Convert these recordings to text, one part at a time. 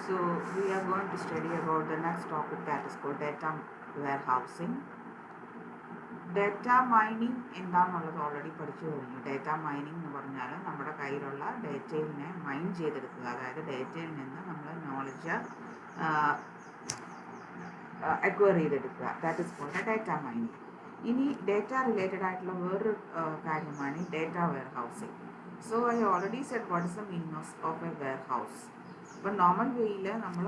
So we are going to study about the next topic, that is called data warehousing. Data mining എന്താണെന്നുള്ളത് already പഠിച്ചു കഴിഞ്ഞു. Data mining എന്ന് പറഞ്ഞാൽ നമ്മുടെ കയ്യിലുള്ള ഡേറ്റയിനെ മൈൻ ചെയ്തെടുക്കുക, അതായത് ഡേറ്റയിൽ നിന്ന് നമ്മൾ നോളജ് അക്വയർ ചെയ്തെടുക്കുക. That is called data mining. ഇനി ഡേറ്റ റിലേറ്റഡ് ആയിട്ടുള്ള വേറൊരു കാര്യമാണ് ഈ data warehousing. So I already said what is the meaning of a warehouse. ഇപ്പം നോർമൽ വേയിൽ നമ്മൾ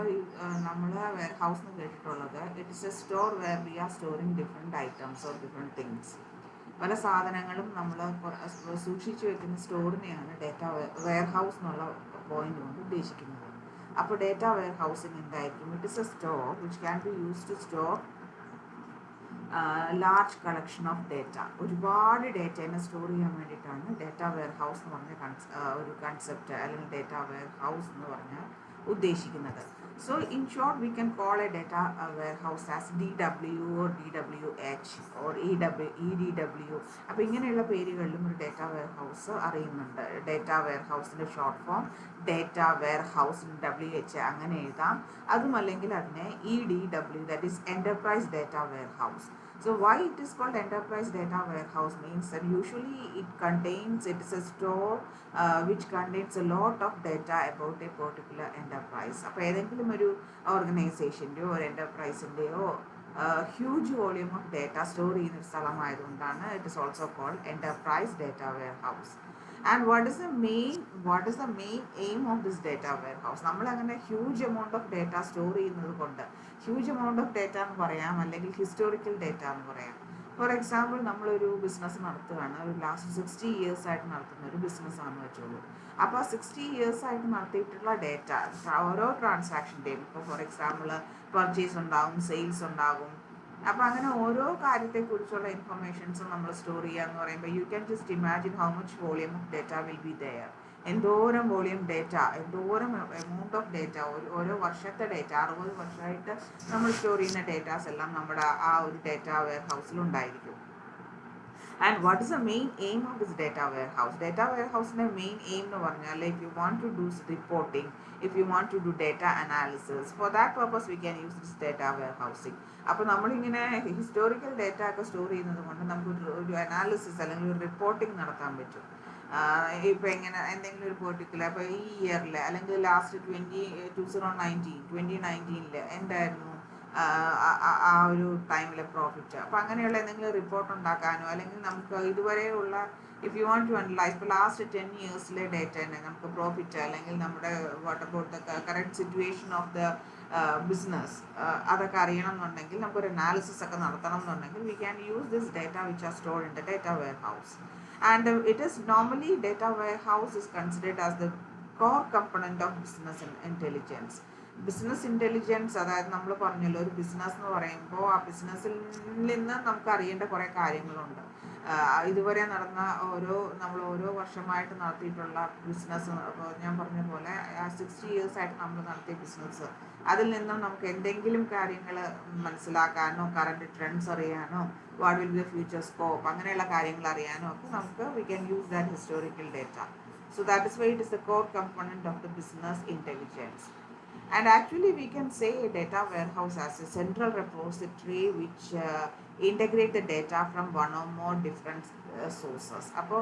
വെയർ ഹൗസ് എന്ന് കേട്ടിട്ടുള്ളത് it is a store where we are storing different items or different things. പല സാധനങ്ങളും നമ്മൾ സൂക്ഷിച്ചു വെക്കുന്ന സ്റ്റോറിനെയാണ് ഡേറ്റ വെയർ ഹൗസ് എന്നുള്ള പോയിന്റ് കൊണ്ട് ഉദ്ദേശിക്കുന്നത്. അപ്പോൾ ഡേറ്റ വെയർ ഹൗസിങ് എന്തായിരിക്കും? It is a store which can be use to store large collection of data. ഒരുപാട് ഡേറ്റേനെ സ്റ്റോർ ചെയ്യാൻ വേണ്ടിയിട്ടാണ് ഡേറ്റ വെയർ ഹൗസ് എന്ന് പറഞ്ഞ ഒരു കൺസെപ്റ്റ് അല്ലെങ്കിൽ ഡേറ്റ വെയർ ഹൗസ് എന്ന് പറഞ്ഞാൽ ഉദ്ദേശിക്കുന്നത്. So in short we can call a data warehouse as DW or DWH or EDW. അപ്പോൾ ഇങ്ങനെയുള്ള പേരുകളിലും ഒരു ഡേറ്റ വെയർ ഹൗസ് അറിയുന്നുണ്ട്. ഡേറ്റ വെയർ ഹൗസിൻ്റെ short form data warehouse WH അങ്ങനെ എഴുതാം. അതുമല്ലെങ്കിൽ അതിനെ EDW, that is enterprise data warehouse. So why it is called enterprise data warehouse means that usually it is a store which contains a lot of data about a particular enterprise. അപ്പോൾ ഏതെങ്കിലും ഒരു ഓർഗനൈസേഷൻ്റെയോ ഒരു എൻ്റർപ്രൈസിൻ്റെയോ huge volume of data store ചെയ്യുന്ന ഒരു സ്ഥലമായതുകൊണ്ടാണ് it is also called enterprise data warehouse. And what is the main aim of this data warehouse? നമ്മൾ അങ്ങനെ huge amount of data store ചെയ്യുന്നത് കൊണ്ട് ഹ്യൂജ് എമൗണ്ട് ഓഫ് ഡേറ്റ എന്ന് പറയാം, അല്ലെങ്കിൽ ഹിസ്റ്റോറിക്കൽ ഡേറ്റ എന്ന് പറയാം. ഫോർ എക്സാമ്പിൾ, നമ്മളൊരു ബിസിനസ് നടത്തുകയാണ്, ഒരു ലാസ്റ്റ് 60 years ആയിട്ട് നടത്തുന്ന ഒരു ബിസിനസ്സാണെന്ന് വെച്ചോളൂ. അപ്പോൾ 60 years ആയിട്ട് നടത്തിയിട്ടുള്ള ഡേറ്റ ഓരോ ട്രാൻസാക്ഷൻ്റെയും, ഇപ്പോൾ ഫോർ എക്സാമ്പിൾ പർച്ചേസ് ഉണ്ടാകും, സെയിൽസ് ഉണ്ടാകും. അപ്പോൾ അങ്ങനെ ഓരോ കാര്യത്തെക്കുറിച്ചുള്ള ഇൻഫർമേഷൻസും നമ്മൾ സ്റ്റോർ ചെയ്യുക എന്ന് പറയുമ്പോൾ you can just imagine how much volume of data will be there. എന്തോരം വോളിയം ഡേറ്റ, എന്തോരം എമൗണ്ട് ഓഫ് ഡേറ്റ, ഓരോ വർഷത്തെ ഡേറ്റ, 60 വർഷമായിട്ട് നമ്മൾ സ്റ്റോർ ചെയ്യുന്ന ഡേറ്റാസ് എല്ലാം നമ്മുടെ ആ ഒരു ഡേറ്റ വെയർ ഹൗസിലുണ്ടായിരിക്കും. And what is the main aim of this data warehouse? Data warehouse ന്റെ main aim എന്ന് പറഞ്ഞാൽ, if you want to do reporting, if you want to do data analysis, for that purpose we can use this data warehousing. അപ്പോൾ നമ്മളിങ്ങനെ historical data ഒക്കെ store ചെയ്യുന്നത് കൊണ്ട് നമുക്ക് ഒരു അനാലിസിസ് അല്ലെങ്കിൽ ഒരു റിപ്പോർട്ടിംഗ് നടത്താൻ പറ്റും. ഇപ്പോൾ എങ്ങനെ എന്തെങ്കിലും ഒരു പെർട്ടിക്കുലർ, ഇപ്പോൾ ഈ ഇയറിൽ അല്ലെങ്കിൽ ലാസ്റ്റ് 2019 എന്തായിരുന്നു ആ ഒരു ടൈമിലെ പ്രോഫിറ്റ്. അപ്പോൾ അങ്ങനെയുള്ള എന്തെങ്കിലും റിപ്പോർട്ട് ഉണ്ടാക്കാനോ, അല്ലെങ്കിൽ നമുക്ക് ഇതുവരെയുള്ള if you want to analyse ഇപ്പോൾ ലാസ്റ്റ് 10 yearsലെ ഡേറ്റ തന്നെ നമുക്ക് പ്രോഫിറ്റ്, അല്ലെങ്കിൽ നമ്മുടെ what about the correct situation of the business, അതൊക്കെ അറിയണം എന്നുണ്ടെങ്കിൽ, നമുക്കൊരു അനാലിസിസ് ഒക്കെ നടത്തണം എന്നുണ്ടെങ്കിൽ we can use this data which are stored in the data warehouse. And it is normally data warehouse is considered as the core component of business intelligence. Business intelligence, അതായത് നമ്മൾ പറഞ്ഞല്ലോ, ഒരു business എന്ന് പറയുമ്പോൾ ആ ബിസിനസ്സിൽ നിന്ന് നമുക്ക് അറിയേണ്ട കുറേ കാര്യങ്ങളുണ്ട്. ഇതുവരെ നടന്ന നമ്മൾ ഓരോ വർഷമായിട്ട് നടത്തിയിട്ടുള്ള ബിസിനസ്, അപ്പോൾ ഞാൻ പറഞ്ഞ പോലെ 60 years ആയിട്ട് നമ്മൾ നടത്തിയ ബിസിനസ്, അതിൽ നിന്നും നമുക്ക് എന്തെങ്കിലും കാര്യങ്ങൾ മനസ്സിലാക്കാനോ, കറണ്ട് ട്രെൻഡ്സ് അറിയാനോ, what will be the future scope, അങ്ങനെയുള്ള കാര്യങ്ങൾ അറിയാനോ ഒക്കെ നമുക്ക് we can use that historical data. So that is why it is the core component of the business intelligence. And actually we can say a data warehouse as a central repository which integrate the data from one or more different sources. അപ്പോൾ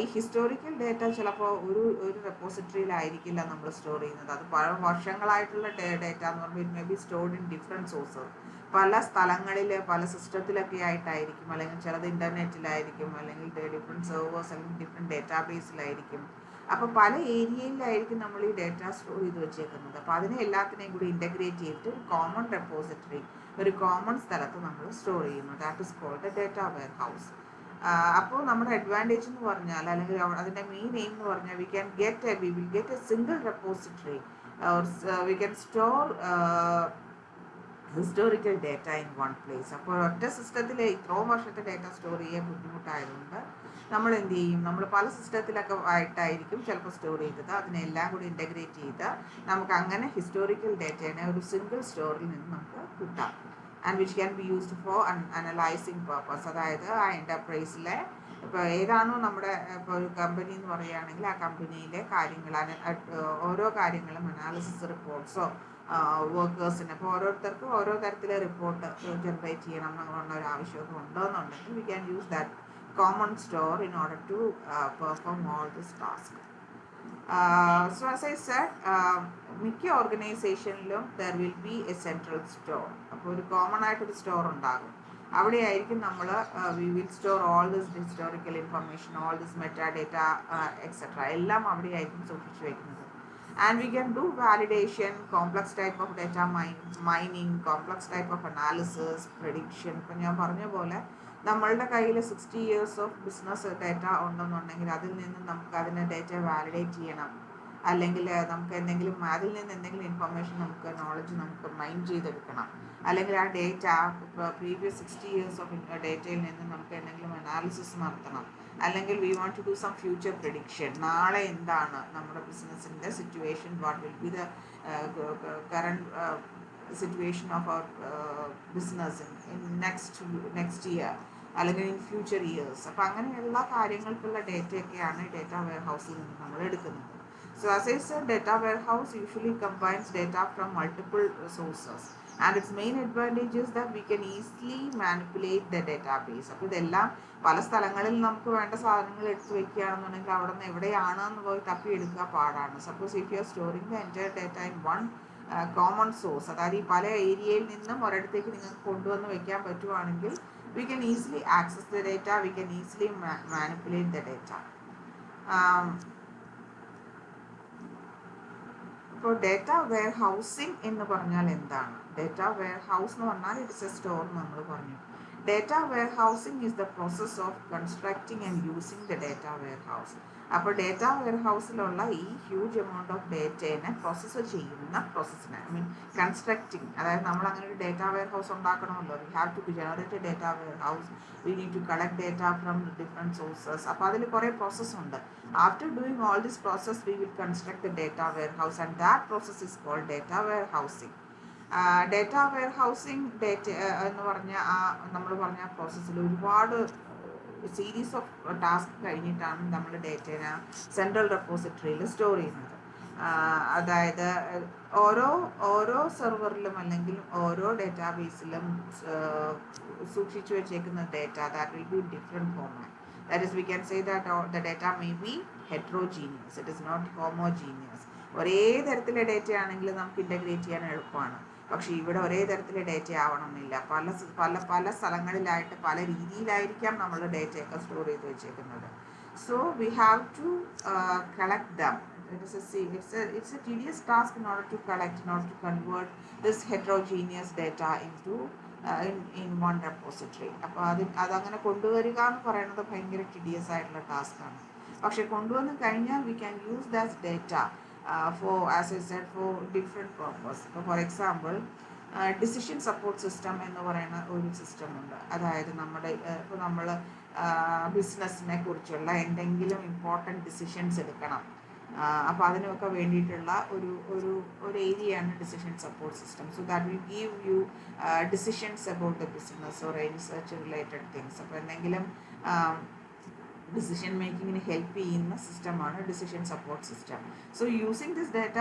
ഈ historical data ചിലപ്പോൾ ഒരു റെപ്പോസിറ്ററിയിലായിരിക്കില്ല നമ്മൾ store ചെയ്യുന്നത്. അത് പല വർഷങ്ങളായിട്ടുള്ള data എന്ന് പറയുമ്പോൾ it may be stored in different sources, പല സ്ഥലങ്ങളിൽ പല സിസ്റ്റത്തിലൊക്കെ ആയിട്ടായിരിക്കും, അല്ലെങ്കിൽ ചിലത് ഇൻ്റർനെറ്റിലായിരിക്കും, അല്ലെങ്കിൽ ഡിഫറെൻറ്റ് സെർവേഴ്സ് അല്ലെങ്കിൽ ഡിഫറെൻറ്റ് ഡേറ്റാബേസിലായിരിക്കും. അപ്പോൾ പല ഏരിയയിലായിരിക്കും നമ്മൾ ഈ ഡേറ്റ സ്റ്റോർ ചെയ്ത് വെച്ചേക്കുന്നത്. അപ്പോൾ അതിനെ എല്ലാത്തിനെയും കൂടി ഇൻ്റഗ്രേറ്റ് ചെയ്തിട്ട് ഒരു കോമൺ റെപ്പോസിറ്ററി, ഒരു കോമൺ സ്ഥലത്ത് നമ്മൾ സ്റ്റോർ ചെയ്യുന്നു. That is called a data warehouse. അപ്പോൾ നമ്മുടെ അഡ്വാൻറ്റേജ് എന്ന് പറഞ്ഞാൽ, അല്ലെങ്കിൽ അതിൻ്റെ മെയിൻ എയിം എന്ന് പറഞ്ഞാൽ, we will get A single repository, we can store historical data in one place. അപ്പോൾ ഒറ്റ സിസ്റ്റത്തിൽ ഇത്രയും വർഷത്തെ ഡേറ്റ സ്റ്റോർ ചെയ്യാൻ ബുദ്ധിമുട്ടായതുകൊണ്ട് നമ്മൾ എന്ത് ചെയ്യും, നമ്മൾ പല സിസ്റ്റത്തിലൊക്കെ ആയിട്ടായിരിക്കും ചിലപ്പോൾ സ്റ്റോർ ചെയ്തത്, അതിനെല്ലാം കൂടി ഇൻ്റഗ്രേറ്റ് ചെയ്ത് നമുക്ക് അങ്ങനെ ഹിസ്റ്റോറിക്കൽ ഡേറ്റേനെ ഒരു സിംഗിൾ സ്റ്റോറിൽ നിന്ന് നമുക്ക് കിട്ടാം. And which can be used for analysing purpose. അതായത് ആ എൻ്റർപ്രൈസിലെ ഇപ്പോൾ ഏതാണോ നമ്മുടെ ഇപ്പോൾ ഒരു കമ്പനി എന്ന് പറയുകയാണെങ്കിൽ ആ കമ്പനിയിലെ കാര്യങ്ങൾ ഓരോ കാര്യങ്ങളും അനാലിസിസ് റിപ്പോർട്ട്സോ വർക്കേഴ്സിന് അപ്പോൾ ഓരോരുത്തർക്കും ഓരോ തരത്തിലെ റിപ്പോർട്ട് ജനറേറ്റ് ചെയ്യണം എന്നുള്ള ഒരു ആവശ്യമൊക്കെ ഉണ്ടോയെന്നുണ്ടെങ്കിൽ we can use that common store in order to perform all this task. So as I said, മിക്ക ഓർഗനൈസേഷനിലും there will be a central store. അപ്പോൾ ഒരു കോമൺ ആയിട്ടൊരു സ്റ്റോർ ഉണ്ടാകും. അവിടെയായിരിക്കും നമ്മൾ we will store all this historical information, all this metadata etcetera എല്ലാം അവിടെയായിരിക്കും സൂക്ഷിച്ചു വയ്ക്കുന്നത്. And we can do validation, complex type of data mining, complex type of analysis, prediction. ഇപ്പം ഞാൻ പറഞ്ഞ പോലെ നമ്മളുടെ കയ്യിൽ 60 years ഓഫ് ബിസിനസ് ഡേറ്റ ഉണ്ടെന്നുണ്ടെങ്കിൽ അതിൽ നിന്ന് നമുക്ക് അതിനെ ഡേറ്റ വാലിഡേറ്റ് ചെയ്യണം, അല്ലെങ്കിൽ നമുക്ക് അതിൽ നിന്ന് എന്തെങ്കിലും ഇൻഫർമേഷൻ നോളജ് നമുക്ക് മൈൻ ചെയ്തെടുക്കണം, അല്ലെങ്കിൽ ആ ഡേറ്റ പ്രീവിയസ് 60 years ഓഫ് ഡേറ്റയിൽ നിന്ന് നമുക്ക് എന്തെങ്കിലും അനാലിസിസ് നടത്തണം, അല്ലെങ്കിൽ we want to do some future prediction. നാളെ എന്താണ് നമ്മുടെ ബിസിനസ്സിൻ്റെ situation, what will be the current situation of our business in next year അല്ലെങ്കിൽ ഇൻ ഫ്യൂച്ചർ ഇയേഴ്സ്. അപ്പോൾ അങ്ങനെയുള്ള കാര്യങ്ങൾക്കുള്ള ഡേറ്റയൊക്കെയാണ് ഡേറ്റ വെയർ ഹൗസിൽ നിന്ന് നമ്മൾ എടുക്കുന്നത്. So as I said, data warehouse usually combines data from multiple sources, and its main advantage is that we can easily manipulate the database. അപ്പോൾ ഇതെല്ലാം പല സ്ഥലങ്ങളിൽ നമുക്ക് വേണ്ട സാധനങ്ങൾ എടുത്തു വെക്കുകയാണെന്നുണ്ടെങ്കിൽ അവിടെ നിന്ന് എവിടെയാണെന്ന് പോയി തപ്പിയെടുക്കുക പാടാണ്. Suppose if you are storing the entire data in one common source, അതായത് ഈ പല ഏരിയയിൽ നിന്നും ഒരിടത്തേക്ക് നിങ്ങൾക്ക് കൊണ്ടുവന്ന് വെക്കാൻ പറ്റുവാണെങ്കിൽ we can easily access the data, we can easily manipulate the data. ഇപ്പോൾ ഡേറ്റ വെയർ ഹൗസിംഗ് എന്ന് പറഞ്ഞാൽ എന്താണ്? ഡേറ്റ വെയർ ഹൗസ് എന്ന് പറഞ്ഞാൽ ഇറ്റ്സ് എ സ്റ്റോർ നമ്മൾ പറഞ്ഞു. Data warehousing is the process of constructing and using the data warehouse. അപ്പോൾ data വെയർ ഹൗസിലുള്ള ഈ ഹ്യൂജ് എമൗണ്ട് ഓഫ് ഡേറ്റേനെ പ്രോസസ്സ് ചെയ്യുന്ന പ്രോസസ്സിനെ കൺസ്ട്രക്റ്റിംഗ്, അതായത് നമ്മൾ അങ്ങനെ ഒരു ഡേറ്റ വെയർ ഹൗസ് ഉണ്ടാക്കണമല്ലോ. We have to generate a data warehouse, we need to collect data from different sources. അപ്പോൾ അതിൽ കുറേ പ്രോസസ്സ് ഉണ്ട്. After doing all this process, we will construct the data warehouse, and that process is called data warehousing. Data warehousing എന്ന് പറഞ്ഞാൽ നമ്മൾ പറഞ്ഞ പ്രോസസ്സിൽ ഒരുപാട് സീരീസ് ഓഫ് ടാസ്ക് കഴിഞ്ഞിട്ടാണ് നമ്മൾ ഡേറ്റേനെ സെൻട്രൽ റെപ്പോസിറ്ററിയിൽ സ്റ്റോർ ചെയ്യുന്നത്. അതായത് ഓരോ സെർവറിലും അല്ലെങ്കിൽ ഓരോ ഡേറ്റാബേസിലും സൂക്ഷിച്ചു വെച്ചേക്കുന്ന data that will be different format. That is, we can say that the data may be heterogeneous, it is not homogeneous. ഒരേ തരത്തിലെ ഡേറ്റ ആണെങ്കിൽ നമുക്ക് ഇൻ്റഗ്രേറ്റ് ചെയ്യാൻ എളുപ്പമാണ്. പക്ഷേ ഇവിടെ ഒരേ തരത്തിലെ ഡേറ്റ ആവണമെന്നില്ല. പല സ്ഥലങ്ങളിലായിട്ട് പല രീതിയിലായിരിക്കാം നമ്മൾ ഡേറ്റയൊക്കെ സ്റ്റോർ ചെയ്ത് വെച്ചേക്കുന്നത്. So we have to collect them. It's a tedious task in order to collect, in order to convert this heterogeneous data into in one repository. അപ്പോൾ അതങ്ങനെ കൊണ്ടുവരിക എന്ന് പറയുന്നത് ഭയങ്കര ടിഡിയസ് ആയിട്ടുള്ള ടാസ്ക്കാണ്. പക്ഷെ കൊണ്ടുവന്ന് കഴിഞ്ഞാൽ we can use that data for, as I said, for different purpose. ഇപ്പോൾ for example decision support system എന്ന് പറയുന്ന ഒരു സിസ്റ്റം ഉണ്ട്. അതായത് ഇപ്പോൾ നമ്മൾ ബിസിനസ്സിനെ കുറിച്ചുള്ള എന്തെങ്കിലും ഇമ്പോർട്ടൻറ്റ് ഡിസിഷൻസ് എടുക്കണം. അപ്പോൾ അതിനൊക്കെ വേണ്ടിയിട്ടുള്ള ഒരു ഏരിയയാണ് decision support system. So that will give you decisions about the business or any such related things. അപ്പോൾ എന്തെങ്കിലും decision making in help ചെയ്യുന്ന സിസ്റ്റമാണ് decision support system. So using this data,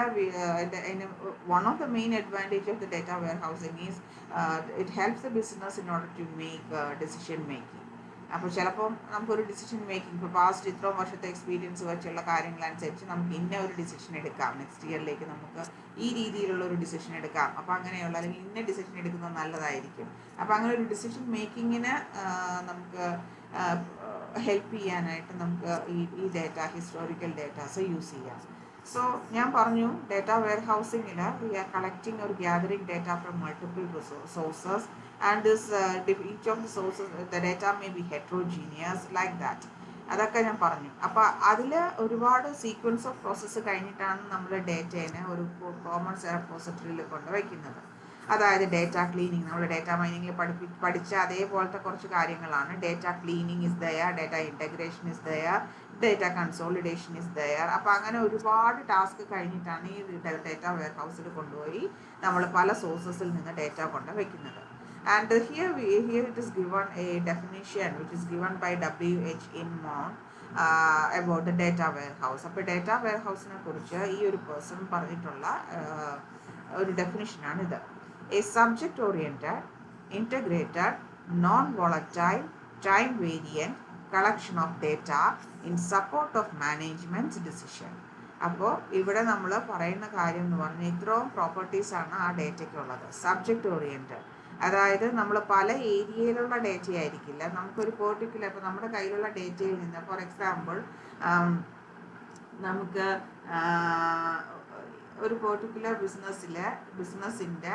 one of the main advantage of the data warehousing is it helps the business in order to make decision making. അപ്പോൾ ചിലപ്പോൾ നമുക്കൊരു decision making, ഇപ്പോൾ past ഇത്രയും വർഷത്തെ experience വെച്ചുള്ള കാര്യങ്ങളനുസരിച്ച് നമുക്ക് ഇന്ന ഒരു ഡിസിഷൻ എടുക്കാം, നെക്സ്റ്റ് ഇയറിലേക്ക് നമുക്ക് ഈ രീതിയിലുള്ള ഒരു ഡിസിഷൻ എടുക്കാം, അപ്പോൾ അങ്ങനെയുള്ള അല്ലെങ്കിൽ ഇന്ന ഡിസിഷൻ എടുക്കുന്നത് നല്ലതായിരിക്കും. അപ്പോൾ അങ്ങനെ ഒരു ഡിസിഷൻ മേക്കിങ്ങിന് നമുക്ക് ഹെൽപ്പ് ചെയ്യാനായിട്ട് നമുക്ക് ഈ ഡേറ്റ, ഹിസ്റ്റോറിക്കൽ ഡേറ്റാസ് യൂസ് ചെയ്യാം. സോ ഞാൻ പറഞ്ഞു, ഡേറ്റ വെയർ ഹൗസിങ്ങിൽ we are collecting or gathering data from multiple sources, and this each of the sources, the data may be heterogeneous like that. അതൊക്കെ ഞാൻ പറഞ്ഞു. അപ്പോൾ അതിൽ ഒരുപാട് സീക്വൻസ് ഓഫ് പ്രോസസ്സ് കഴിഞ്ഞിട്ടാണ് നമ്മൾ ഡേറ്റേനെ ഒരു കോമൺ റെപ്പോസിറ്ററിയിൽ കൊണ്ടുവയ്ക്കുന്നത്. അതായത് ഡേറ്റ ക്ലീനിങ്, നമ്മൾ ഡേറ്റ മൈനിങ്ങിൽ പഠിച്ച അതേപോലത്തെ കുറച്ച് കാര്യങ്ങളാണ്. Data cleaning is there, data integration is there, data consolidation is there. അപ്പോൾ അങ്ങനെ ഒരുപാട് ടാസ്ക് കഴിഞ്ഞിട്ടാണ് ഈ ഡേറ്റ വെയർ ഹൗസിൽ കൊണ്ടുപോയി നമ്മൾ പല സോഴ്സസിൽ നിന്ന് ഡേറ്റ കൊണ്ട് വയ്ക്കുന്നത്. And here it is given a definition which is given by W.H. Inman about the data warehouse. അപ്പോൾ ഡേറ്റ വെയർഹൗസിനെ കുറിച്ച് ഈ ഒരു പേഴ്സൺ പറഞ്ഞിട്ടുള്ള ഒരു ഡെഫിനിഷനാണിത്. A subject oriented integrated, non-volatile, time-variant collection of data in support of management's decision. അപ്പോൾ ഇവിടെ നമ്മൾ പറയുന്ന കാര്യം എന്ന് പറഞ്ഞാൽ ഇത്രയും പ്രോപ്പർട്ടീസാണ് ആ ഡേറ്റയ്ക്കുള്ളത്. സബ്ജക്റ്റ് ഓറിയൻറ്റഡ്, അതായത് നമ്മൾ പല ഏരിയയിലുള്ള ഡേറ്റ ആയിരിക്കില്ല, നമുക്കൊരു പെർട്ടിക്കുലർ, ഇപ്പോൾ നമ്മുടെ കയ്യിലുള്ള ഡേറ്റയിൽ നിന്ന് ഫോർ എക്സാമ്പിൾ നമുക്ക് ഒരു പെർട്ടിക്കുലർ ബിസിനസ്സിൻ്റെ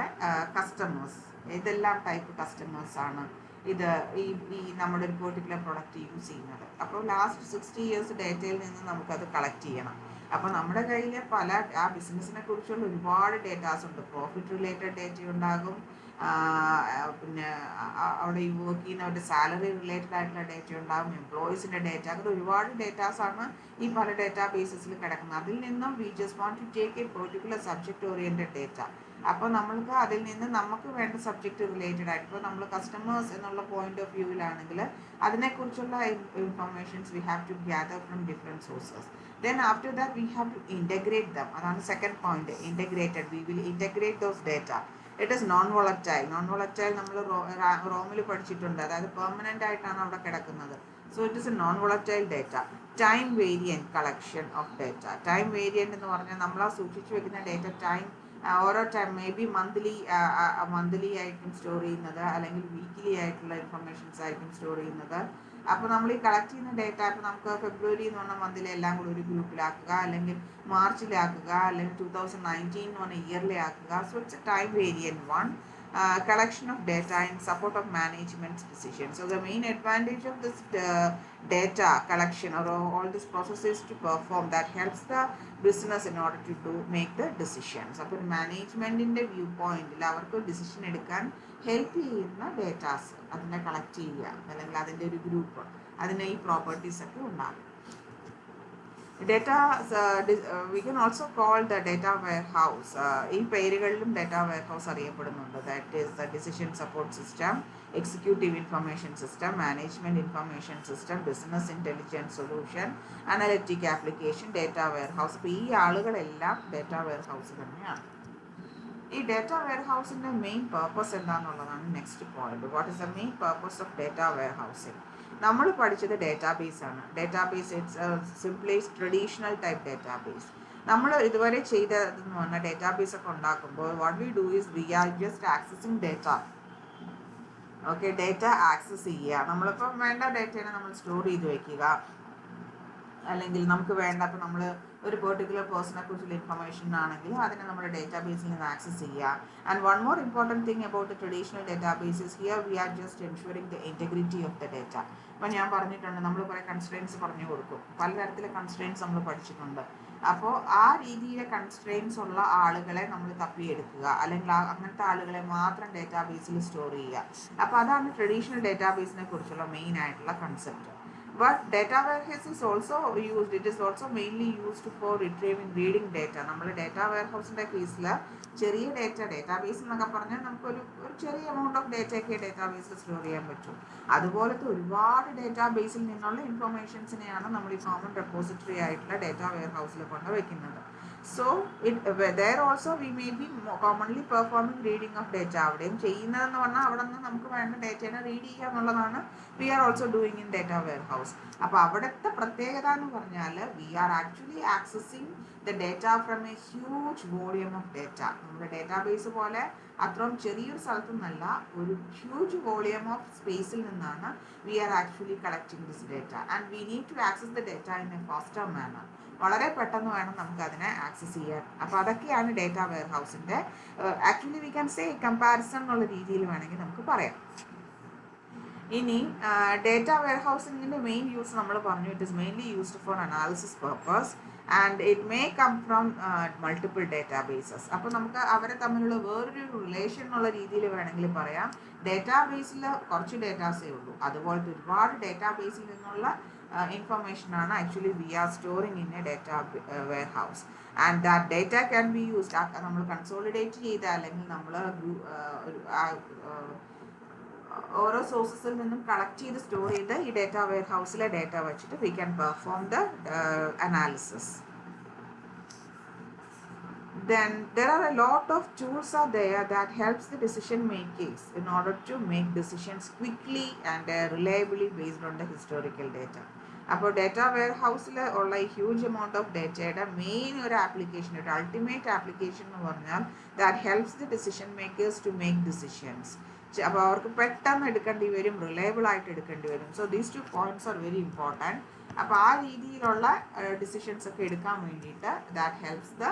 കസ്റ്റമേഴ്സ് ഏതെല്ലാം ടൈപ്പ് കസ്റ്റമേഴ്സാണ് ഇത് ഈ നമ്മുടെ ഒരു പെർട്ടിക്കുലർ പ്രൊഡക്റ്റ് യൂസ് ചെയ്യുന്നത്. അപ്പോൾ ലാസ്റ്റ് 60 years ഡേറ്റയിൽ നിന്ന് നമുക്കത് കളക്ട് ചെയ്യണം. അപ്പോൾ നമ്മുടെ കയ്യിൽ പല ആ ബിസിനസ്സിനെ കുറിച്ചുള്ള ഒരുപാട് ഡേറ്റാസ് ഉണ്ട്. പ്രോഫിറ്റ് റിലേറ്റഡ് ഡേറ്റ ഉണ്ടാകും, പിന്നെ അവിടെ ഈ വർക്ക് ചെയ്യുന്നവരുടെ സാലറി റിലേറ്റഡ് ആയിട്ടുള്ള ഡേറ്റ ഉണ്ടാകും, എംപ്ലോയീസിൻ്റെ ഡേറ്റ, അങ്ങനെ ഒരുപാട് ഡേറ്റാസാണ് ഈ പല ഡേറ്റാ ബേസിസിൽ കിടക്കുന്നത്. അതിൽ നിന്നും we just want to take a particular subject oriented data. അപ്പോൾ നമ്മൾക്ക് അതിൽ നിന്ന് നമുക്ക് വേണ്ട സബ്ജക്റ്റ് റിലേറ്റഡ് ആയിട്ട്, ഇപ്പോൾ നമ്മൾ കസ്റ്റമേഴ്സ് എന്നുള്ള പോയിന്റ് ഓഫ് വ്യൂവിലാണെങ്കിൽ അതിനെക്കുറിച്ചുള്ള informations we have to gather from different sources. Then after that we have to integrate them. അതാണ് second point, integrated. We will integrate those data. It is non volatile. നമ്മൾ റോമിൽ പഠിച്ചിട്ടുണ്ട്, അതായത് permanent ആയിട്ടാണ് അവിടെ കിടക്കുന്നത്. So it is a non volatile data. Time variant collection of data. Time variant എന്ന് പറഞ്ഞാൽ നമ്മൾ ആ സൂക്ഷിച്ചു വെക്കുന്ന ഡേറ്റ ടൈം ഓരോ ടൈം മേ ബി മന്ത്ലി ആയിരിക്കും സ്റ്റോർ ചെയ്യുന്നത്, അല്ലെങ്കിൽ വീക്ക്ലി ആയിട്ടുള്ള ഇൻഫർമേഷൻസ് ആയിരിക്കും സ്റ്റോർ ചെയ്യുന്നത്. അപ്പോൾ നമ്മൾ ഈ കളക്ട് ചെയ്യുന്ന ഡേറ്റ, ഇപ്പോൾ നമുക്ക് ഫെബ്രുവരി എന്ന് പറഞ്ഞ മന്തിൽ എല്ലാം കൂടി ഒരു ഗ്രൂപ്പിലാക്കുക, അല്ലെങ്കിൽ മാർച്ചിലാക്കുക, അല്ലെങ്കിൽ 2019 എന്ന് പറഞ്ഞ ഇയറിലെ ആക്കുക. So it's A time variant one. Collection of data in support of management's decision. So the main advantage of this data collection or all these processes to perform that helps the business in order to make the decisions. അപ്പോൾ മാനേജ്മെൻറ്റിൻ്റെ view പോയിന്റിൽ അവർക്ക് decision എടുക്കാൻ help ചെയ്യുന്ന datas അതിനെ collect ചെയ്യുക, അല്ലെങ്കിൽ അതിൻ്റെ ഒരു ഗ്രൂപ്പ്, അതിന് ഈ പ്രോപ്പർട്ടീസ് ഒക്കെ ഉണ്ടാകും. Data, we can also call the data warehouse. ഈ പേരുകളിലും ഡേറ്റാ വെയർഹൗസ് അറിയപ്പെടുന്നുണ്ട്. That is the decision support system, executive information system, management information system, business intelligence solution, analytic application, data warehouse. അപ്പോൾ ഈ ആളുകളെല്ലാം ഡേറ്റാ വെയർഹൗസ് തന്നെയാണ്. ഈ data വെയർഹൗസിൻ്റെ main purpose എന്താണെന്നുള്ളതാണ് next point. What is the main purpose of data warehousing? നമ്മൾ പഠിച്ചത് database ആണ്. Database it's simply traditional type database. നമ്മൾ ഇതുവരെ ചെയ്തതെന്ന് പറഞ്ഞാൽ ഡേറ്റാബേസ് ഒക്കെ ഉണ്ടാക്കുമ്പോൾ what we do is V are just accessing data. Okay, data access ചെയ്യുക. നമ്മളിപ്പം വേണ്ട ഡേറ്റേനെ നമ്മൾ സ്റ്റോർ ചെയ്ത് വയ്ക്കുക, അല്ലെങ്കിൽ നമുക്ക് വേണ്ട, അപ്പോൾ നമ്മൾ ഒരു പെർട്ടിക്കുലർ പേഴ്സണെ കുറിച്ചുള്ള ഇൻഫർമേഷൻ ആണെങ്കിൽ അതിനെ നമ്മുടെ ഡേറ്റാബേസിൽ നിന്ന് ആക്സസ് ചെയ്യുക. And one more important thing about the traditional databases, here we are just ensuring the integrity of the data. അപ്പോൾ ഞാൻ പറഞ്ഞിട്ടുണ്ട്, നമ്മൾ കുറേ കൺസ്ട്രെയിൻസ് പറഞ്ഞു കൊടുക്കും, പലതരത്തിലെ കൺസ്ട്രെയിൻസ് നമ്മൾ പഠിച്ചിട്ടുണ്ട്. അപ്പോൾ ആ രീതിയിലെ കൺസ്ട്രെയിൻസ് ഉള്ള ആളുകളെ നമ്മൾ തപ്പിയെടുക്കുക, അല്ലെങ്കിൽ അങ്ങനത്തെ ആളുകളെ മാത്രം ഡേറ്റാബേസിൽ സ്റ്റോർ ചെയ്യുക. അപ്പോൾ അതാണ് ട്രഡീഷണൽ ഡേറ്റാബേസിനെ കുറിച്ചുള്ള മെയിൻ ആയിട്ടുള്ള concept. But data warehouse is also used, it is also mainly used for retrieving reading data. നമ്മൾ ഡേറ്റാ വെയർഹൗസിൻ്റെ കേസിൽ ചെറിയ ഡേറ്റാബേസ് എന്നൊക്കെ പറഞ്ഞാൽ നമുക്കൊരു ചെറിയ എമൗണ്ട് ഓഫ് ഡേറ്റയൊക്കെ ഡേറ്റാബേസിൽ സ്റ്റോർ ചെയ്യാൻ പറ്റും. അതുപോലത്തെ ഒരുപാട് ഡേറ്റാബേസിൽ നിന്നുള്ള ഇൻഫർമേഷൻസിനെയാണ് നമ്മൾ ഈ കോമൺ റെപ്പോസിറ്ററി ആയിട്ടുള്ള data വെയർഹൗസിൽ കൊണ്ടുവയ്ക്കുന്നത്. So there also we may be commonly performing reading of data. അവിടെയും ചെയ്യുന്നതെന്ന് പറഞ്ഞാൽ അവിടെ നിന്ന് നമുക്ക് വേണ്ട ഡേറ്റേനെ റീഡ് ചെയ്യുക എന്നുള്ളതാണ് we are also doing in data warehouse. അപ്പോൾ അവിടുത്തെ പ്രത്യേകത എന്ന് പറഞ്ഞാൽ we are actually accessing the data from a huge volume of data. നമ്മുടെ ഡേറ്റാബേസ് പോലെ അത്രയും ചെറിയൊരു സ്ഥലത്തു നിന്നല്ല, ഒരു ഹ്യൂജ് വോളിയം ഓഫ് സ്പേസിൽ നിന്നാണ് we are actually collecting this data and we need to access the data in a faster manner. വളരെ പെട്ടെന്ന് വേണം നമുക്ക് അതിനെ ആക്സസ് ചെയ്യാൻ. അപ്പോൾ അതൊക്കെയാണ് ഡേറ്റാ വെയർഹൗസിൻ്റെ actually we can say comparison എന്നുള്ള രീതിയിൽ വേണമെങ്കിൽ നമുക്ക് പറയാം. ഇനി ഡേറ്റാ വെയർഹൗസിങ്ങിൻ്റെ മെയിൻ യൂസ് നമ്മൾ പറഞ്ഞു, it is mainly used for analysis purpose and it may come from multiple databases. അപ്പോൾ നമുക്ക് അവരെ തമ്മിലുള്ള വേറൊരു റിലേഷൻ എന്നുള്ള രീതിയിൽ വേണമെങ്കിൽ പറയാം. ഡേറ്റാബേസിൽ കുറച്ച് ഡേറ്റാസേ ഉള്ളൂ, അതുപോലത്തെ ഒരുപാട് ഡേറ്റാബേസിൽ നിന്നുള്ള information ആണ് actually we are storing in a data warehouse and that data can be used. നമ്മൾ കൺസോളിഡേറ്റ് ചെയ്ത അല്ലെങ്കിൽ നമ്മൾ ഓരോ സോഴ്സസിൽ നിന്നും കളക്ട് ചെയ്ത് സ്റ്റോർ ചെയ്ത് ഈ ഡേറ്റ വെയർ ഹൗസിലെ ഡേറ്റ വെച്ചിട്ട് we can perform the analysis. Then there are a lot of tools are there that helps the decision makers in order to make decisions quickly and reliably based on the historical data. അപ്പോൾ data വെയർ ഹൗസിൽ ഉള്ള ഈ huge amount of ഡേറ്റയുടെ main ഒരു application, ഒരു ultimate application എന്ന് പറഞ്ഞാൽ that helps the decision makers to make decisions. അപ്പോൾ അവർക്ക് പെട്ടെന്ന് എടുക്കേണ്ടി വരും, റിലയബിൾ ആയിട്ട് എടുക്കേണ്ടി വരും. So these 2 points are very important. അപ്പോൾ ആ രീതിയിലുള്ള ഡിസിഷൻസ് ഒക്കെ എടുക്കാൻ വേണ്ടിയിട്ട് ദാറ്റ് ഹെൽപ്സ് ദ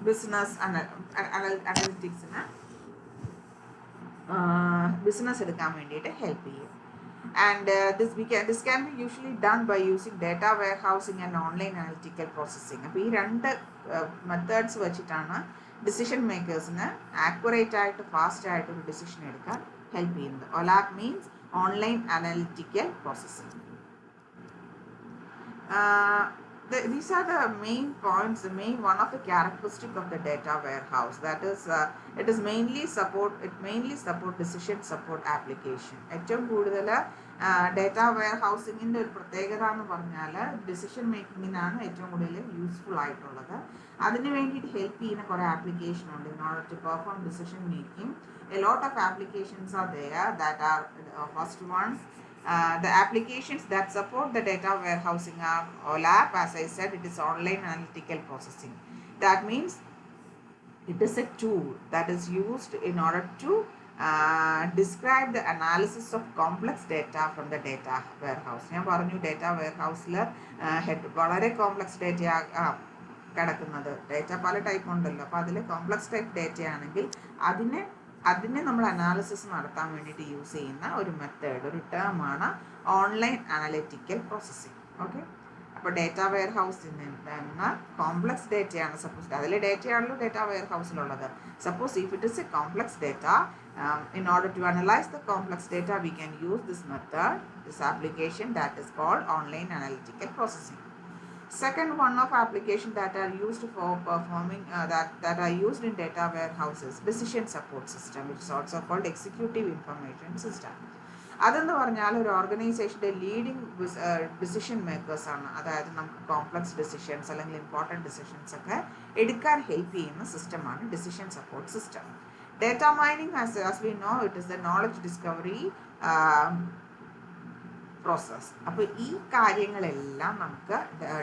ബിസിനസ് അനലിറ്റിക്സിന് ബിസിനസ് എടുക്കാൻ വേണ്ടിയിട്ട് ഹെൽപ്പ് ചെയ്യും. And this can be usually done by using data warehousing and online analytical processing. അപ്പോൾ ഈ 2 മെത്തേഡ്സ് വെച്ചിട്ടാണ് ഡിസിഷൻ മേക്കേഴ്സിന് ആക്യുറേറ്റ് ആയിട്ട് ഫാസ്റ്റ് ആയിട്ട് ഒരു ഡിസിഷൻ എടുക്കാൻ ഹെൽപ്പ് ചെയ്യുന്നത്. OLAP means online analytical processing. These are the main points, one of the characteristic of the data warehouse. That is, it mainly support decision support application. ഏറ്റവും കൂടുതൽ data wear ഹൗസിങ്ങിൻ്റെ ഒരു പ്രത്യേകത എന്ന് പറഞ്ഞാൽ ഡിസിഷൻ മേക്കിങ്ങിനാണ് ഏറ്റവും കൂടുതൽ യൂസ്ഫുൾ ആയിട്ടുള്ളത്. അതിന് വേണ്ടിയിട്ട് ഹെൽപ്പ് ചെയ്യുന്ന കുറേ ആപ്ലിക്കേഷൻ ഉണ്ട് in order to perform decision making. A lot of applications are there that are first ones. The applications that support the data warehousing are OLAP. As I said, it is online analytical processing. That means it is a tool that is used in order to describe the analysis of complex data from the data warehouse. ഞാൻ പറഞ്ഞു data വെയർ ഹൗസിൽ വളരെ complex data കിടക്കുന്നത്. Data പല type ഉണ്ടല്ലോ. അപ്പോൾ അതിൽ കോംപ്ലക്സ് ടൈപ്പ് ഡേറ്റ ആണെങ്കിൽ അതിനെ നമ്മൾ അനാലിസിസ് നടത്താൻ വേണ്ടിയിട്ട് യൂസ് ചെയ്യുന്ന ഒരു മെത്തേഡ്, ഒരു ടേമാണ് ഓൺലൈൻ അനലിറ്റിക്കൽ പ്രോസസ്സിംഗ്. ഓക്കെ, അപ്പോൾ ഡേറ്റ വെയർ ഹൗസിൽ നിന്ന് കോംപ്ലക്സ് ഡേറ്റയാണ് സപ്പോസ്, അതിലെ ഡേറ്റയാണല്ലോ ഡേറ്റ വെയർ ഹൗസിലുള്ളത്. Suppose if it is a complex data, in order to analyze the complex data we can use this method, this application that is called online analytical processing. Second one of application that are used for performing that are used in data warehouses, decision support system, which is also called executive information system. അതെന്ന് പറഞ്ഞാൽ ഒരു ഓർഗനൈസേഷൻ്റെ leading decision makers ആണ്. അതായത് നമുക്ക് complex decisions അല്ലെങ്കിൽ important decisions ഒക്കെ എടുക്കാൻ help ചെയ്യുന്ന സിസ്റ്റമാണ് decision support system. Data mining, as we know, it is the knowledge discovery process. അപ്പോൾ ഈ കാര്യങ്ങളെല്ലാം നമുക്ക്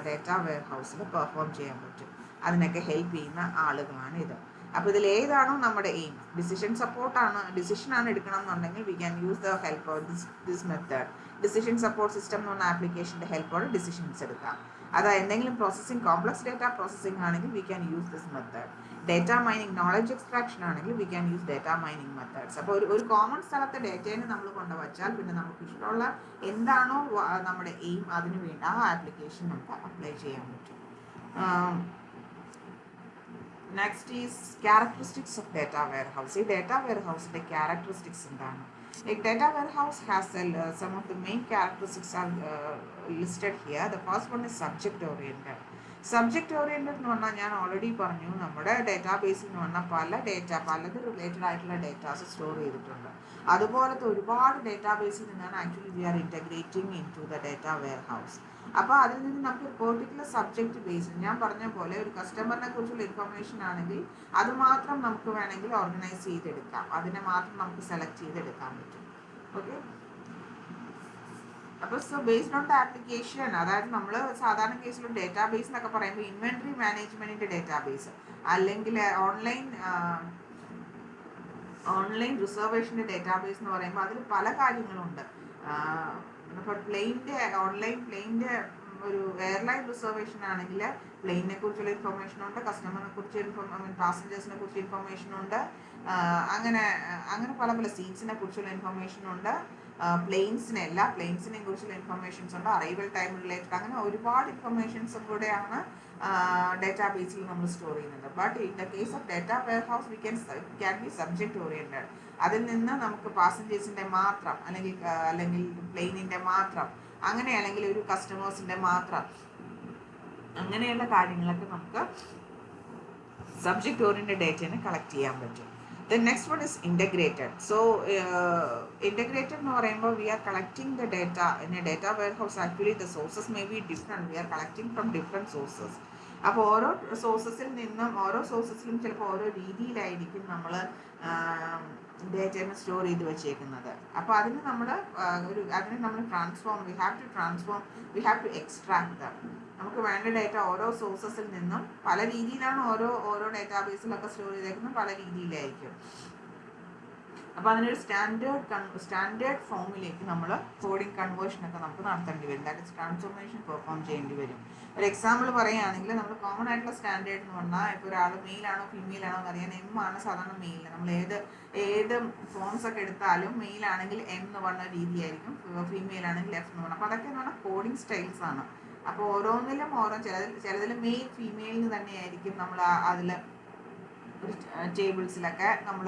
ഡേറ്റ വെയർ ഹൗസിൽ പെർഫോം ചെയ്യാൻ പറ്റും. അതിനൊക്കെ ഹെൽപ്പ് ചെയ്യുന്ന ആളുകളാണ് ഇത്. അപ്പോൾ ഇതിൽ ഏതാണോ നമ്മുടെ എയിം, ഡിസിഷൻ സപ്പോർട്ടാണ്, ഡിസിഷനാണ് എടുക്കണം എന്നുണ്ടെങ്കിൽ we can use the help of this method. Decision support system എന്ന് പറഞ്ഞ ആപ്ലിക്കേഷൻ്റെ ഹെൽപ്പോടെ ഡിസിഷൻസ് എടുക്കാം. അതായത് എന്തെങ്കിലും പ്രോസസ്സിംഗ്, കോംപ്ലക്സ് ഡേറ്റ പ്രോസസ്സിംഗ് ആണെങ്കിൽ we can use this method. Data mining, knowledge extraction ആണെങ്കിൽ we can use data mining methods. അപ്പോൾ ഒരു കോമൺ സ്ഥലത്തെ ഡേറ്റേനെ നമ്മൾ കൊണ്ടുവച്ചാൽ പിന്നെ നമുക്ക് ഇഷ്ടമുള്ള എന്താണോ നമ്മുടെ എയിം അതിന് വേണ്ടി ആ ആപ്ലിക്കേഷൻ നമുക്ക് അപ്ലൈ ചെയ്യാൻ പറ്റും. Next is characteristics of data warehouse. ഈ ഡേറ്റ വെയർ ഹൗസിൻ്റെ ക്യാരക്ടറിസ്റ്റിക്സ് എന്താണ്? A data warehouse has some of the main characteristics are listed here. The first one is subject oriented. Subject oriented എന്ന് പറഞ്ഞാൽ ഞാൻ ഓൾറെഡി പറഞ്ഞു, നമ്മുടെ ഡേറ്റാബേസിൽ എന്ന് പറഞ്ഞാൽ പലത് റിലേറ്റഡ് ആയിട്ടുള്ള ഡേറ്റാസ് സ്റ്റോർ ചെയ്തിട്ടുണ്ട്. അതുപോലത്തെ ഒരുപാട് ഡേറ്റാബേസിൽ നിന്നാണ് actually we are integrating into the data warehouse. അപ്പോൾ അതിൽ നിന്ന് നമുക്ക് ഒരു പെർട്ടിക്കുലർ സബ്ജക്റ്റ് ബേസ്ഡ്, ഞാൻ പറഞ്ഞ പോലെ ഒരു കസ്റ്റമറിനെ കുറിച്ചുള്ള ഇൻഫർമേഷൻ ആണെങ്കിൽ അത് മാത്രം നമുക്ക് വേണമെങ്കിൽ ഓർഗനൈസ് ചെയ്തെടുക്കാം, അതിനെ മാത്രം നമുക്ക് സെലക്ട് ചെയ്തെടുക്കാൻ പറ്റും. ഓക്കെ, അപ്പോൾ so based on the application, അതായത് നമ്മൾ സാധാരണ കേസിൽ ഡേറ്റാബേസ് എന്നൊക്കെ പറയുമ്പോൾ ഇൻവെൻട്രി മാനേജ്മെൻറ്റിൻ്റെ ഡേറ്റാബേസ് അല്ലെങ്കിൽ ഓൺലൈൻ റിസർവേഷൻ്റെ ഡേറ്റാബേസ് എന്ന് പറയുമ്പോൾ അതിൽ പല കാര്യങ്ങളുണ്ട്. ഇപ്പോൾ പ്ലെയിൻ്റെ ഒരു എയർലൈൻ റിസർവേഷൻ ആണെങ്കിൽ പ്ലെയിനെ കുറിച്ചുള്ള ഇൻഫർമേഷൻ ഉണ്ട്, കസ്റ്റമറിനെ കുറിച്ച് പാസഞ്ചേഴ്സിനെ കുറിച്ച് ഇൻഫർമേഷൻ ഉണ്ട്, അങ്ങനെ പല സീറ്റ്സിനെ കുറിച്ചുള്ള ഇൻഫർമേഷൻ ഉണ്ട്. എല്ലാ പ്ലെയിൻസിനെയും കുറിച്ചുള്ള ഇൻഫർമേഷൻസ് ഉണ്ട്, അറൈവൽ ടൈം റിലേറ്റഡ്, അങ്ങനെ ഒരുപാട് ഇൻഫർമേഷൻസും കൂടെയാണ് ഡേറ്റാബേസിൽ നമ്മൾ സ്റ്റോർ ചെയ്യുന്നത്. But in the case of data warehouse we can be subject oriented. അതിൽ നിന്ന് നമുക്ക് പാസഞ്ചേഴ്സിൻ്റെ മാത്രം അല്ലെങ്കിൽ പ്ലെയിനിൻ്റെ മാത്രം, അങ്ങനെ അല്ലെങ്കിൽ ഒരു കസ്റ്റമേഴ്സിൻ്റെ മാത്രം, അങ്ങനെയുള്ള കാര്യങ്ങളൊക്കെ നമുക്ക് സബ്ജക്റ്റ് ഓറിയൻറ്റഡ് ഡേറ്റയെ കളക്ട് ചെയ്യാൻ പറ്റും. The next one is integrated. So integrated എന്ന് പറയുമ്പോൾ we are collecting the data in a data warehouse. Actually the sources may be different. We are collecting from different sources. അപ്പോൾ ഓരോ സോഴ്സസിലും ചിലപ്പോൾ ഓരോ രീതിയിലായിരിക്കും നമ്മൾ ഡേറ്റയെ സ്റ്റോർ ചെയ്ത് വെച്ചേക്കുന്നത്. അപ്പോൾ അതിന് നമ്മൾ വി ഹാവ് ടു എക്സ്ട്രാക്ട്. നമുക്ക് വേണ്ട ഡേറ്റ ഓരോ സോഴ്സസിൽ നിന്നും പല രീതിയിലാണ് ഓരോ ഡേറ്റാബേസിലൊക്കെ സ്റ്റോർ ചെയ്തേക്കുന്നത്, പല രീതിയിലായിരിക്കും. അപ്പോൾ അതിനൊരു സ്റ്റാൻഡേർഡ് ഫോമിലേക്ക് നമ്മൾ കോഡിംഗ് കൺവേർഷനൊക്കെ നമുക്ക് നടത്തേണ്ടി വരും. ദാറ്റ് ഇസ് ട്രാൻസ്ഫോർമേഷൻ പെർഫോം ചെയ്യേണ്ടി വരും. ഒരു എക്സാമ്പിൾ പറയുകയാണെങ്കിൽ നമ്മൾ കോമൺ ആയിട്ടുള്ള സ്റ്റാൻഡേർഡ് എന്ന് പറഞ്ഞാൽ ഇപ്പോൾ ഒരാൾ മെയിലാണോ ഫീമെയിൽ ആണോ എന്നറിയാൻ എം ആണ് സാധാരണ മെയിൽ. നമ്മൾ ഏത് ഫോംസ് ഒക്കെ എടുത്താലും മെയിൽ ആണെങ്കിൽ എം എന്ന് പറഞ്ഞ രീതിയായിരിക്കും, ഫീമെയിൽ ആണെങ്കിൽ എഫ് എന്ന് പറഞ്ഞാൽ. അപ്പോൾ അതൊക്കെ എന്ന് പറഞ്ഞാൽ കോഡിംഗ് സ്റ്റൈൽസ് ആണ്. അപ്പോൾ ഓരോന്നിലും ചിലതിൽ മെയിൽ ഫീമെയിലിന് തന്നെയായിരിക്കും നമ്മൾ അതിൽ ടേബിൾസിലൊക്കെ നമ്മൾ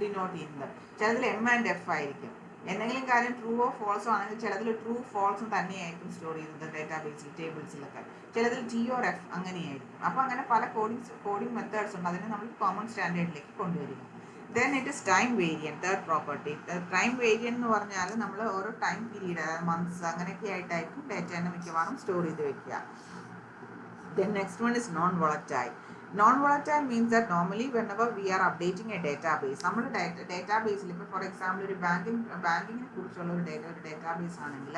ഡിനോട്ട് ചെയ്യുന്നത്. ചിലതിൽ എം ആൻഡ് എഫ് ആയിരിക്കും. എന്തെങ്കിലും കാര്യം ട്രൂവോ ഫോൾസോ ആണെങ്കിൽ ചിലതിൽ ട്രൂ ഫോൾസും തന്നെയായിരിക്കും സ്റ്റോർ ചെയ്യുന്നത് ഡേറ്റാബേസിൽ, ടേബിൾസിലൊക്കെ. ചിലതിൽ ടി ഓർ എഫ് അങ്ങനെയായിരിക്കും. അപ്പോൾ അങ്ങനെ പല കോഡിംഗ് മെത്തേഡ്സ് ഉണ്ട്. അതിനെ നമ്മൾ കോമൺ സ്റ്റാൻഡേർഡിലേക്ക് കൊണ്ടുവരിക. Then it is time variant, third property. Time variant എന്ന് പറഞ്ഞാൽ നമ്മൾ ഓരോ ടൈം പീരീഡ്, മന്ത്സ് അങ്ങനെയൊക്കെ ആയിട്ടായിരിക്കും ഡേറ്റേനെ മിക്കവാറും സ്റ്റോർ ചെയ്ത് വെക്കുക. Then next one is non-volatile. Non-volatile means that normally whenever we are updating a database, നമ്മുടെ ഡേറ്റാബേസിൽ ഇപ്പോൾ ഫോർ എക്സാമ്പിൾ ഒരു ബാങ്കിങ്ങിനെ കുറിച്ചുള്ള ഒരു ഡേറ്റാബേസ് ആണെങ്കിൽ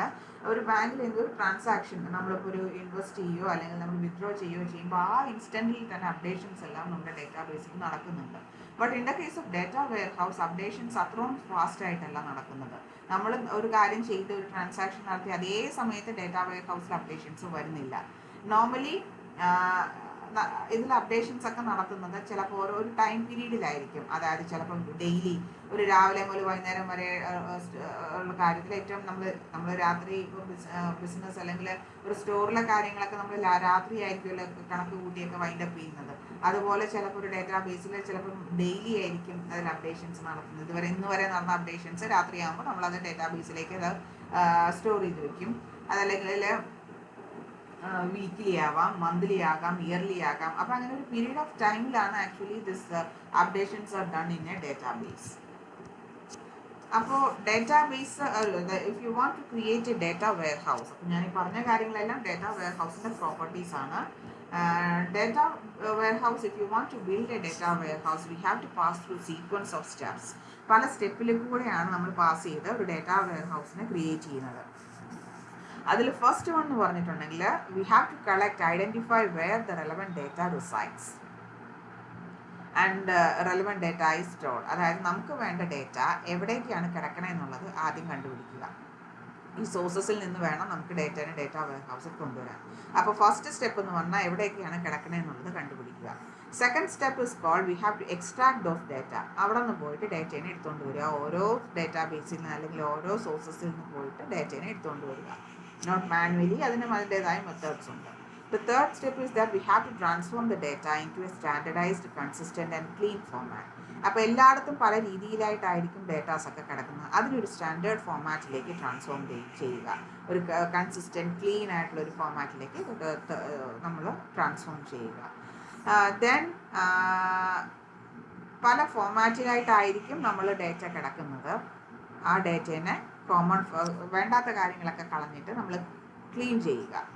ഒരു ബാങ്കിൽ എന്തൊരു ട്രാൻസാക്ഷൻ നമ്മളിപ്പോൾ ഒരു ഇൻവെസ്റ്റ് ചെയ്യുകയോ അല്ലെങ്കിൽ നമ്മൾ വിത്ഡ്രോ ചെയ്യുകയോ ചെയ്യുമ്പോൾ ആ ഇൻസ്റ്റന്റിൽ തന്നെ അപ്ഡേഷൻസ് എല്ലാം നമ്മുടെ ഡേറ്റാബേസിൽ നടക്കുന്നുണ്ട്. But in the case of data warehouse updations അത്രയും ഫാസ്റ്റ് ആയിട്ടല്ല നടക്കുന്നത്. നമ്മൾ ഒരു കാര്യം ചെയ്ത് ഒരു ട്രാൻസാക്ഷൻ നടത്തി അതേ സമയത്ത് ഡേറ്റ വെയർ ഹൗസിൽ അപ്ഡേഷൻസ് വരുന്നില്ല. നോർമലി ഇതിൽ അപ്ഡേഷൻസ് ഒക്കെ നടത്തുന്നത് ചിലപ്പോൾ ഓരോ ടൈം പീരീഡിലായിരിക്കും. അതായത് ചിലപ്പം ഡെയിലി ഒരു രാവിലെ മുതൽ വൈകുന്നേരം വരെ ഉള്ള കാര്യത്തിൽ ഏറ്റവും നമ്മൾ രാത്രി ബിസിനസ് അല്ലെങ്കിൽ ഒരു സ്റ്റോറിലെ കാര്യങ്ങളൊക്കെ നമ്മൾ രാത്രി ആയിരിക്കുമല്ലോ കണക്ക് കൂട്ടിയൊക്കെ വൈൻഡപ്പ് ചെയ്യുന്നത്. അതുപോലെ ചിലപ്പോൾ ഒരു ഡേറ്റാബേസിൽ ചിലപ്പം ഡെയിലി ആയിരിക്കും അതിൽ അപ്ഡേഷൻസ് നടത്തുന്നത്. ഇന്ന് വരെ നടന്ന അപ്ഡേഷൻസ് രാത്രിയാകുമ്പോൾ നമ്മളത് ഡേറ്റാബേസിലേക്ക് അത് സ്റ്റോർ ചെയ്ത് വെക്കും. അതല്ലെങ്കിൽ വീക്ക്ലി ആവാം, മന്ത്ലി ആകാം, ഇയർലി ആകാം. അപ്പോൾ അങ്ങനെ ഒരു പീരീഡ് ഓഫ് ടൈമിലാണ് actually this updations are done in a database. അപ്പോൾ database if you want to create a data warehouse, അപ്പോൾ ഞാൻ ഈ പറഞ്ഞ കാര്യങ്ങളെല്ലാം ഡേറ്റ വെയർ ഹൗസിൻ്റെ പ്രോപ്പർട്ടീസ് ആണ്. Data warehouse, if you want to build a data warehouse, we have to pass through sequence of steps. പല സ്റ്റെപ്പിലൂടെയാണ് നമ്മൾ പാസ് ചെയ്ത് ഒരു ഡേറ്റാ വെയർ ഹൗസിനെ ക്രിയേറ്റ് ചെയ്യുന്നത്. അതിൽ ഫസ്റ്റ് വൺ എന്ന് പറഞ്ഞിട്ടുണ്ടെങ്കിൽ we have to identify where the relevant data resides and relevant data is stored. അതായത് നമുക്ക് വേണ്ട ഡേറ്റ എവിടേക്കാണ് കിടക്കണമെന്നുള്ളത് ആദ്യം കണ്ടുപിടിക്കുക. ഈ സോഴ്സസിൽ നിന്ന് വേണം നമുക്ക് ഡേറ്റേനെ ഡേറ്റ വെയർ ഹൗസിൽ കൊണ്ടുവരാൻ. അപ്പോൾ ഫസ്റ്റ് സ്റ്റെപ്പ് എന്ന് പറഞ്ഞാൽ എവിടേക്കാണ് കിടക്കണമെന്നുള്ളത് കണ്ടുപിടിക്കുക. Second step is called we have to extract those data. അവിടെ നിന്ന് പോയിട്ട് ഡേറ്റേനെ എടുത്തുകൊണ്ട് വരിക. ഓരോ ഡേറ്റാബേസിൽ നിന്ന് അല്ലെങ്കിൽ ഓരോ സോഴ്സസിൽ നിന്ന് പോയിട്ട് ഡേറ്റേനെ എടുത്തുകൊണ്ട് വരിക. നോട്ട് മാനുവലി, അതിൻ്റെതായ മെത്തേഡ്സ് ഉണ്ട്. The third step is that we have to transform the data into a standardized, consistent and clean format. അപ്പോൾ എല്ലായിടത്തും പല രീതിയിലായിട്ടായിരിക്കും ഡേറ്റാസ് ഒക്കെ കിടക്കുന്നത്. അതിനൊരു സ്റ്റാൻഡേർഡ് ഫോമാറ്റിലേക്ക് ട്രാൻസ്ഫോം ചെയ്യുക. ഒരു കൺസിസ്റ്റൻറ്റ് ക്ലീൻ ആയിട്ടുള്ള ഒരു ഫോമാറ്റിലേക്ക് നമ്മൾ ട്രാൻസ്ഫോം ചെയ്യുക. ദെൻ പല ഫോമാറ്റിലായിട്ടായിരിക്കും നമ്മൾ ഡേറ്റ കിടക്കുന്നത്. ആ ഡേറ്റേനെ വേണ്ടാത്ത കാര്യങ്ങളൊക്കെ കളഞ്ഞിട്ട് നമ്മൾ ക്ലീൻ ചെയ്യുക.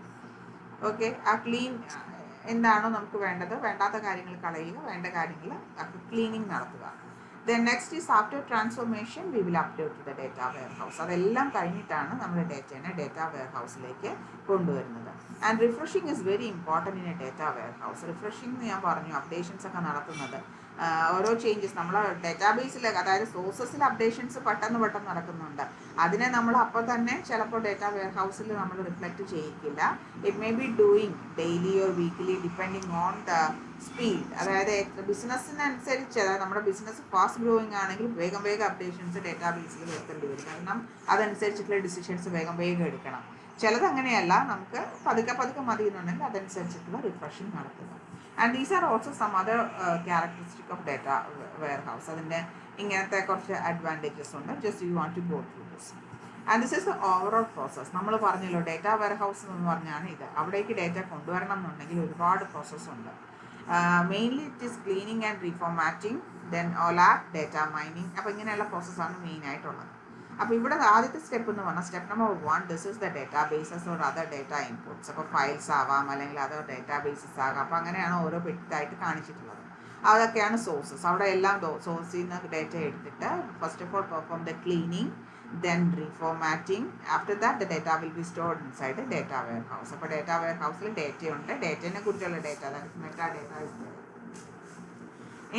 ഓക്കെ, ആ ക്ലീൻ എന്താണോ നമുക്ക് വേണ്ടത്, വേണ്ടാത്ത കാര്യങ്ങൾ കളയുക, വേണ്ട കാര്യങ്ങൾ ക്ലീനിങ് നടത്തുക. Then next is after transformation we will upload to the data warehouse. അതെല്ലാം കഴിഞ്ഞിട്ടാണ് നമ്മൾ ഡേറ്റേനെ ഡേറ്റ വെയർ ഹൗസിലേക്ക് കൊണ്ടുവരുന്നത്. And refreshing is very important in a data warehouse. Refreshing എന്ന് ഞാൻ പറഞ്ഞു, അപ്ഡേഷൻസ് ഒക്കെ നടത്തുന്നത് ഓരോ ചേഞ്ചസ് നമ്മൾ ഡേറ്റാബേസിൽ, അതായത് സോഴ്സസിൽ അപ്ഡേഷൻസ് പെട്ടെന്ന് നടക്കുന്നുണ്ട്. അതിനെ നമ്മൾ അപ്പോൾ തന്നെ ചിലപ്പോൾ ഡേറ്റ വെയർ ഹൗസിൽ നമ്മൾ റിഫ്ലക്റ്റ് ചെയ്യിക്കില്ല. It may be doing daily or weekly depending on the speed. അതായത് ബിസിനസ്സിനനുസരിച്ച്, അതായത് നമ്മുടെ ബിസിനസ് ഫാസ്റ്റ് ഗ്രോയിങ് ആണെങ്കിൽ വേഗം അപ്ഡേഷൻസ് ഡേറ്റാബേസിൽ വരുത്തേണ്ടി വരും. കാരണം അതനുസരിച്ചിട്ടുള്ള ഡിസിഷൻസ് വേഗം എടുക്കണം. ചിലത് അങ്ങനെയല്ല, നമുക്ക് പതുക്കെ മതി എന്നുണ്ടെങ്കിൽ അതനുസരിച്ചിട്ടുള്ള റിഫ്രഷിങ് നടത്തുക. And these are also some other characteristic of data warehouse. അതിൻ്റെ ഇങ്ങനത്തെ കുറച്ച് അഡ്വാൻറ്റേജസ് ഉണ്ട്. Just you want to go through this. And this is the overall process. നമ്മൾ പറഞ്ഞല്ലോ ഡേറ്റ വെയർ ഹൗസ് എന്ന് പറഞ്ഞാണ് ഇത്. അവിടേക്ക് ഡേറ്റ കൊണ്ടുവരണം എന്നുണ്ടെങ്കിൽ ഒരുപാട് പ്രോസസ്സ് ഉണ്ട്. Mainly it is cleaning and reformatting, then OLAP data mining. അപ്പോൾ ഇങ്ങനെയുള്ള പ്രോസസ്സാണ് മെയിനായിട്ടുള്ളത്. അപ്പോൾ ഇവിടെ ആദ്യത്തെ സ്റ്റെപ്പ് എന്ന് പറഞ്ഞാൽ step number 1, this is the date bases or other data inputs. അപ്പോൾ ഫയൽസ് ആവാം അല്ലെങ്കിൽ അതർ ഡേറ്റാ ബേസസ് ആകാം. അപ്പോൾ അങ്ങനെയാണ് ഓരോ പെട്ടായിട്ട് കാണിച്ചിട്ടുള്ളത്. അതൊക്കെയാണ് സോഴ്സസ്. അവിടെ എല്ലാം സോഴ്സിൽ നിന്ന് ഡേറ്റ എടുത്തിട്ട് first of all perform the cleaning, then reformatting. After that the data will be stored inside the data warehouse. അപ്പോൾ ഡേറ്റ വെയർഹൗസിൽ ഡേറ്റ ഉണ്ട്, ഡേറ്റയെ കുറിച്ചുള്ള data, that meta data is there.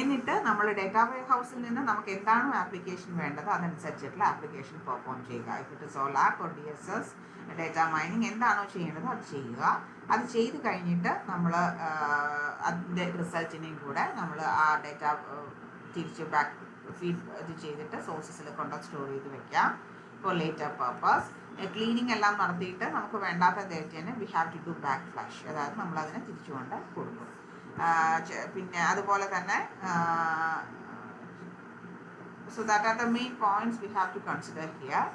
എന്നിട്ട് നമ്മൾ ഡേറ്റ വെയർഹൗസിൽ നിന്ന് നമുക്ക് എന്താണോ ആപ്ലിക്കേഷൻ വേണ്ടത് അതനുസരിച്ചിട്ടുള്ള ആപ്ലിക്കേഷൻ പെർഫോം ചെയ്യുക. If it is OLAP or DSS data mining എന്താണോ ചെയ്യേണ്ടത് അത് ചെയ്യുക. അത് ചെയ്ത് കഴിഞ്ഞിട്ട് നമ്മൾ അതിൻ്റെ റിസൾട്ടിനെയും കൂടെ നമ്മൾ ആ ഡേറ്റ തിരിച്ച് ബാക്ക് ഫീഡ് ഇത് ചെയ്തിട്ട് സോഴ്സസിൽ കൊണ്ട് സ്റ്റോർ ചെയ്ത് വെക്കാം ഫോർ ലേറ്റർ പർപ്പസ്. ക്ലീനിങ് എല്ലാം നടത്തിയിട്ട് നമുക്ക് വേണ്ടാത്ത ഡേറ്റേനെ we have to do back flash, അതായത് നമ്മളതിനെ തിരിച്ചുകൊണ്ട് കൊടുക്കും. പിന്നെ അതുപോലെ തന്നെ so that are the main points we have to consider here.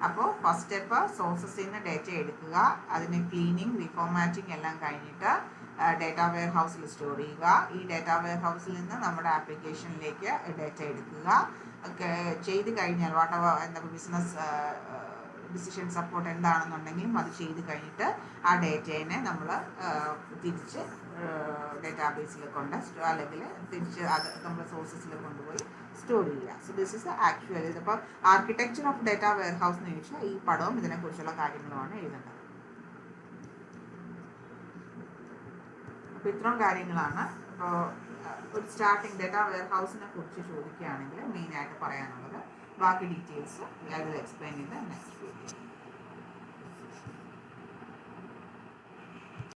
അപ്പോൾ ഫസ്റ്റ് സ്റ്റെപ്പ് സോഴ്സസിൽ നിന്ന് ഡേറ്റ എടുക്കുക, അതിന് ക്ലീനിങ് റീഫോർമാറ്റിംഗ് എല്ലാം കഴിഞ്ഞിട്ട് ഡേറ്റ വെയർ ഹൗസിൽ സ്റ്റോർ ചെയ്യുക. ഈ ഡേറ്റ വെയർ ഹൗസിൽ നിന്ന് നമ്മുടെ ആപ്ലിക്കേഷനിലേക്ക് ഡേറ്റ എടുക്കുക. ചെയ്ത് കഴിഞ്ഞാൽ എന്താ ബിസിനസ് ഡിസിഷൻ സപ്പോർട്ട് എന്താണെന്നുണ്ടെങ്കിലും അത് ചെയ്ത് കഴിഞ്ഞിട്ട് ആ ഡേറ്റേനെ നമ്മൾ തിരിച്ച് ഡേറ്റാബേസിൽ കൊണ്ട് അല്ലെങ്കിൽ തിരിച്ച് അത് നമ്മൾ സോഴ്സസിൽ കൊണ്ടുപോയി സ്റ്റോർ ചെയ്യുക. സോ ദിസ് ഇസ് ആക്ച്വലി ഇതിപ്പോൾ architecture of data warehouse എന്ന് ചോദിച്ചാൽ ഈ പടവും ഇതിനെക്കുറിച്ചുള്ള കാര്യങ്ങളുമാണ് എഴുതേണ്ടത്. അപ്പോൾ ഇത്രയും കാര്യങ്ങളാണ്. അപ്പോൾ ഒരു സ്റ്റാർട്ടിങ് ഡേറ്റ വെയർ ഹൗസിനെ കുറിച്ച് ചോദിക്കുകയാണെങ്കിൽ മെയിനായിട്ട് പറയാനുള്ളത്. ബാക്കി details I will explain in the next video.